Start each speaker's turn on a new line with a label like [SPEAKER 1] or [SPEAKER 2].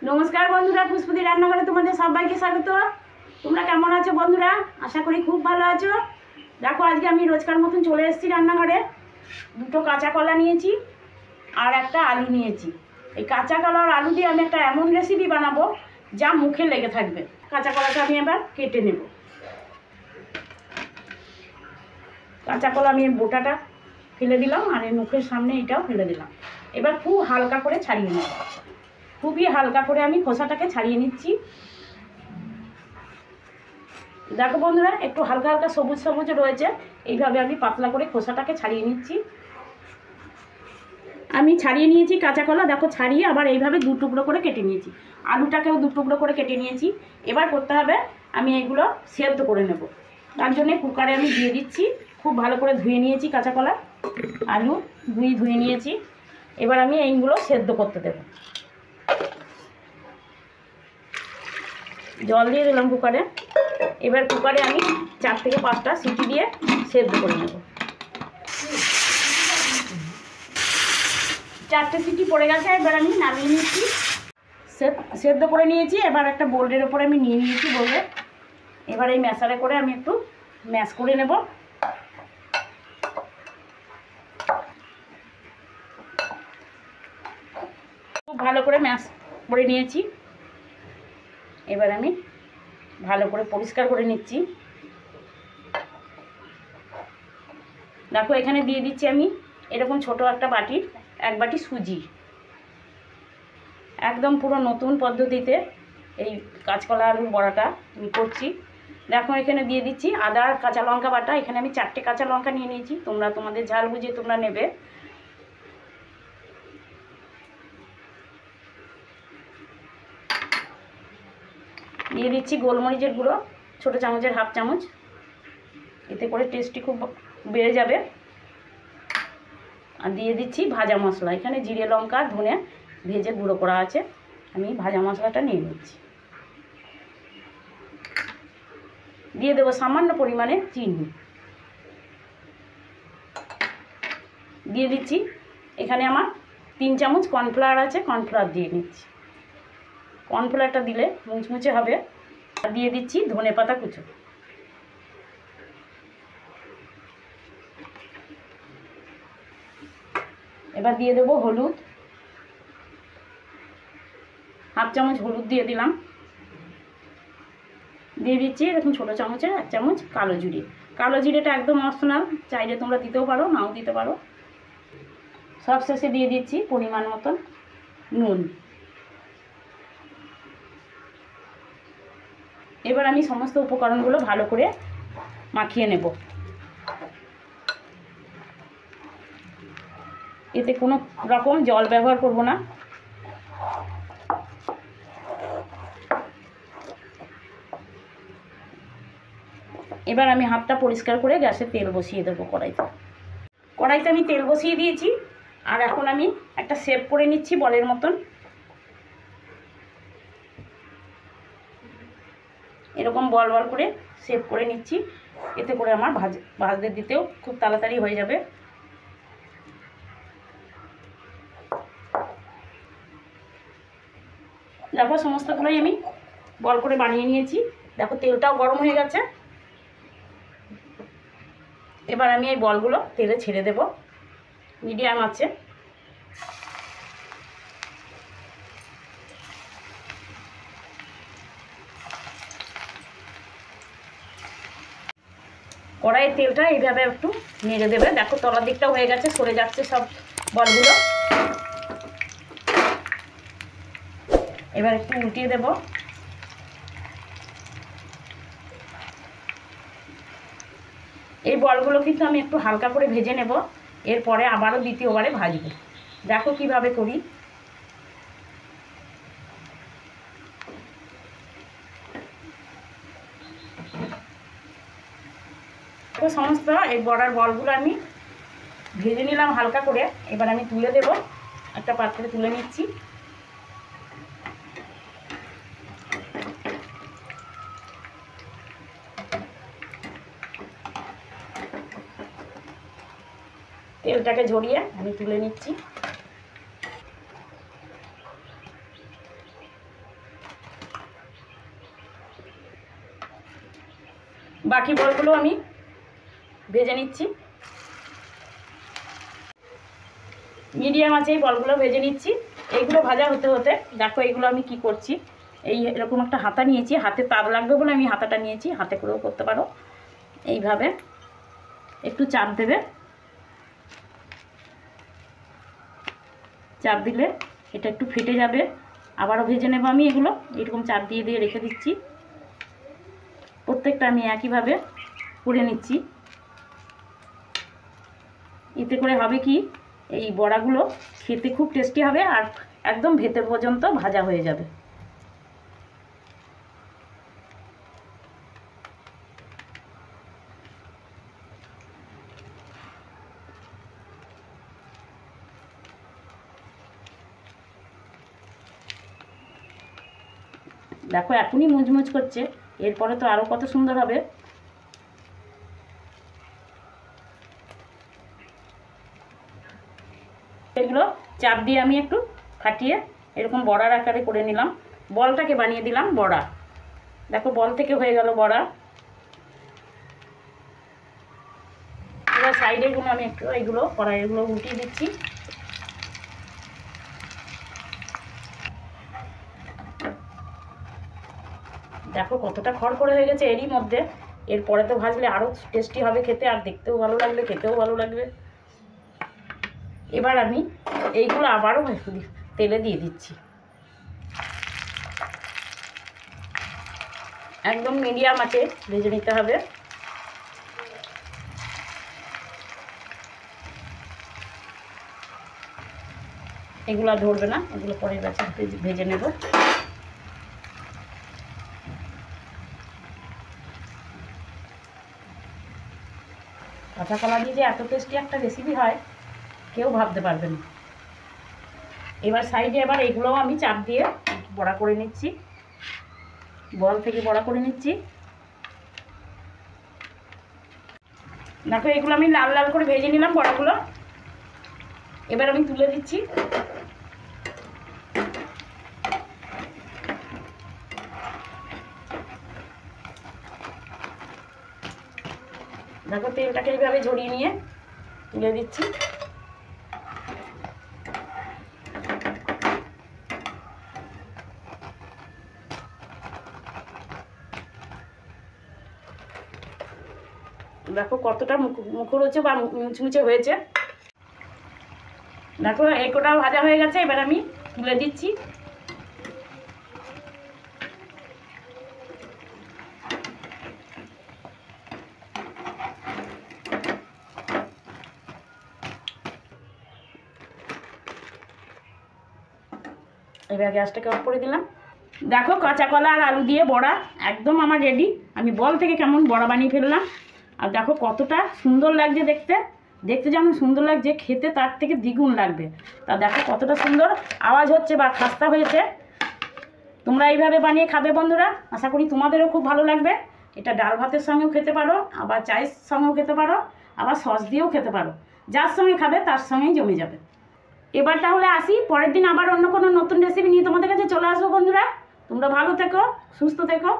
[SPEAKER 1] नमस्कार बंधुरा पुष्पदी रान्नाघरे तुम्हारे सबाइके स्वागत। তোমরা কেমন আছো বন্ধুরা? আশা করি খুব ভালো আছো। দেখো আজকে আমি রোজকার মতন চলে এসেছি রান্নাঘরে। দুটো কাঁচা কলা নিয়েছি আর একটা আলু নিয়েছি। এই কাঁচা কলা আর আলু দিয়ে আমি একটা এমন রেসিপি বানাবো যা মুখে লেগে থাকবে। কাঁচা কলাটা আমি এবার কেটে নেব। কাঁচা কলা আমি বোটাটা ফেলে দিলাম আর এই মুখের সামনে এটাও ফেলে দিলাম। এবার খুব হালকা করে ছাড়িয়ে নেব। খুবই হালকা করে আমি খোসাটাকে ছাড়িয়ে নিচ্ছি। দেখো বন্ধুরা একটু হালকা হালকা সবুজ সবুজ রয়েছে, এইভাবে আমি পাতলা করে খোসাটাকে ছাড়িয়ে নিচ্ছি। আমি ছাড়িয়ে নিয়েছি কাঁচা কলা, দেখো ছাড়িয়ে আবার এইভাবে দু টুকরো করে কেটে নিয়েছি। আলুটাকেও দু টুকরো করে কেটে নিয়েছি। এবার করতে হবে আমি এগুলো সেদ্ধ করে নেব। তার জন্য কুকারে আমি দিয়ে দিচ্ছি। খুব ভালো করে ধুয়ে নিয়েছি কাঁচা কলা আলু ধুয়ে নিয়েছি। এবার আমি এইগুলো সেদ্ধ করতে দেব। জল দিয়ে দিলাম কুকারে। এবার কুকারে আমি 4 থেকে 5টা সিটি দিয়ে সেদ্ধ করে নেব। 4টে সিটি পড়ে গেছে। এবার আমি নামিয়ে নিয়েছি, সেদ্ধ করে নিয়েছি। এবার একটা বোর্ডের ওপরে আমি নিয়ে নিয়েছি বোর্ডে। এবার এই ম্যাশারে করে আমি একটু ম্যাশ করে নেব। খুব ভালো করে ম্যাশ করে নিয়েছি। এবার আমি ভালো করে পরিষ্কার করে নিচ্ছি। দেখো এখানে দিয়ে দিচ্ছি আমি এরকম ছোট একটা বাটির 1 বাটি সুজি। একদম পুরো নতুন পদ্ধতিতে এই কাঁচকলা আলুর বড়াটা আমি করছি। দেখো এখানে দিয়ে দিচ্ছি আদা আর কাঁচা লঙ্কা বাটা। এখানে আমি 4টে কাঁচা লঙ্কা নিয়ে নিয়েছি, তোমরা তোমাদের ঝাল বুঝিয়ে তোমরা নেবে। দিয়ে দিচ্ছি গোলমরিচের গুঁড়ো, ছোটো চামচের হাফ চামচ, এতে করে টেস্টি খুব বেড়ে যাবে। আর দিয়ে দিচ্ছি ভাজা মশলা। এখানে জিরে লঙ্কা ধনে ভেজে গুঁড়ো করা আছে, আমি ভাজা মশলাটা নিয়ে নিচ্ছি। দিয়ে দেবো সামান্য পরিমাণে চিনি। দিয়ে দিচ্ছি এখানে আমার 3 চামচ কর্নফ্লাওয়ার আছে, কর্নফ্লাওয়ার দিয়ে নিচ্ছি। কর্নফ্লাওয়ারটা দিলে মুচমুচে হবে। আর দিয়ে দিচ্ছি ধনেপাতা কুচো। এবার দিয়ে দেবো হলুদ, হাফ চামচ হলুদ দিয়ে দিলাম। দিয়ে দিচ্ছি এরকম ছোটো চামচের 1 চামচ কালো জিরে। কালো জিরেটা একদম অপশনাল, চাইলে তোমরা দিতেও পারো নাও দিতে পারো। সব শেষে দিয়ে দিচ্ছি পরিমাণ মতন নুন। এবার আমি সমস্ত উপকরণগুলো ভালো করে মাখিয়ে নেব। এতে কোনো রকম জল ব্যবহার করব না। এবার আমি হাতটা পরিষ্কার করে গ্যাসে তেল বসিয়ে দেবো কড়াইতে আমি তেল বসিয়ে দিয়েছি। আর এখন আমি একটা শেপ করে নিচ্ছি বলের মতন। এরকম বল বল করে শেপ করে নিচ্ছি, এতে করে আমার ভাজতে দিতেও খুব তাড়াতাড়ি হয়ে যাবে। দেখো সমস্তগুলোই আমি বল করে বানিয়ে নিয়েছি। দেখো তেলটাও গরম হয়ে গেছে। এবার আমি এই বলগুলো তেলে ছেড়ে দেব মিডিয়াম আছে। কড়াইয়ের তেলটা এইভাবে একটু নেড়ে দেবে। দেখো তলার দিকটাও হয়ে গেছে, সরে যাচ্ছে সব বলগুলো। এবার একটু উল্টিয়ে দেব। এই বলগুলো কিন্তু আমি একটু হালকা করে ভেজে নেব, এরপরে আবারও দ্বিতীয়বারে ভাজবো। দেখো কিভাবে করি। তো সমস্ত এই বড়ার বলগুলো আমি ভেজে নিলাম হালকা করে। এবার আমি তুলে দেব, একটা পাত্রে তুলে নিচ্ছি। তেলটাকে ঝরিয়ে আমি তুলে নিচ্ছি। বাকি বলগুলো আমি ভেজে নিচ্ছি। মিডিয়াম আছে এই বলগুলো ভেজে নিচ্ছি। এইগুলো ভাজা হতে হতে দেখো এইগুলো আমি কি করছি, এই এরকম একটা হাতা নিয়েছি, হাতে তার লাগবে বলে আমি হাতাটা নিয়েছি, হাতে করেও করতে পারো। এইভাবে একটু চাপ দেবে, চাপ দিলে এটা একটু ফেটে যাবে। আবারও ভেজে নেব আমি এগুলো, এরকম চাপ দিয়ে দিয়ে রেখে দিচ্ছি। প্রত্যেকটা আমি একইভাবে করে নিচ্ছি। এতে করে হবে কি, এই বড়াগুলো খেতে খুব টেস্টি হবে আর একদম ভেতর পর্যন্ত ভাজা হয়ে যাবে। দেখো এখনই মুচমুচ করছে, এরপরে তো আরও কত সুন্দর হবে। এগুলো চাপ দিয়ে আমি একটু ফাটিয়ে এরকম বড়ার আকারে করে নিলাম। বলটাকে বানিয়ে দিলাম বড়া। দেখো বল থেকে হয়ে গেল বড়া। এবার সাইডেরগুলো আমি একটু এইগুলো কড়াইগুলো উল্টিয়ে দিচ্ছি। দেখো কতটা খড়খড়ে হয়ে গেছে এরই মধ্যে। এরপরে তো ভাজলে আরও টেস্টি হবে খেতে, আর দেখতেও ভালো লাগবে, খেতেও ভালো লাগবে। এবার আমি এইগুলো আবারও তেলে দিয়ে দিচ্ছি। একদম মিডিয়াম আছে ভেজে নিতে হবে। এগুলো ধরবে না, এগুলো পরে ভেজে নেব। কাঁচা কলা দিয়ে যে এত টেস্টি একটা রেসিপি হয় কেউ ভাবতে পারবে না। এবার সাইডে এবার এগুলোও আমি চাপ দিয়ে বড়া করে নিচ্ছি, বল থেকে বড়া করে নিচ্ছি। দেখো এগুলো আমি লাল লাল করে ভেজে নিলাম বড়াগুলো। এবার আমি তুলে দিচ্ছি। দেখো তেলটাকে এইভাবে ঝরিয়ে নিয়ে তুলে দিচ্ছি। দেখো কতটা মুখরোচে বা মুচমুচে হয়েছে। দেখো এই কোটাও ভাজা হয়ে গেছে, এবার আমি তুলে দিচ্ছি। এবার গ্যাসটাকে অফ করে দিলাম। দেখো কাঁচা কলা আর আলু দিয়ে বড়া একদম আমার রেডি। আমি বল থেকে কেমন বড়া বানিয়ে ফেললাম। আর দেখো কতটা সুন্দর লাগছে দেখতে, দেখতে যেমন সুন্দর লাগছে খেতে তার থেকে দ্বিগুণ লাগবে। তা দেখো কতটা সুন্দর আওয়াজ হচ্ছে বা খাস্তা হয়েছে। তোমরা এইভাবে বানিয়ে খাবে বন্ধুরা, আশা করি তোমাদেরও খুব ভালো লাগবে। এটা ডাল ভাতের সঙ্গেও খেতে পারো, আবার চায়ের সঙ্গেও খেতে পারো, আবার সস দিয়েও খেতে পারো। যার সঙ্গে খাবে তার সঙ্গেই জমে যাবে। এবার তাহলে আসি, পরের দিন আবার অন্য কোনো নতুন রেসিপি নিয়ে তোমাদের কাছে চলে আসবো বন্ধুরা। তোমরা ভালো থেকো, সুস্থ থেকো।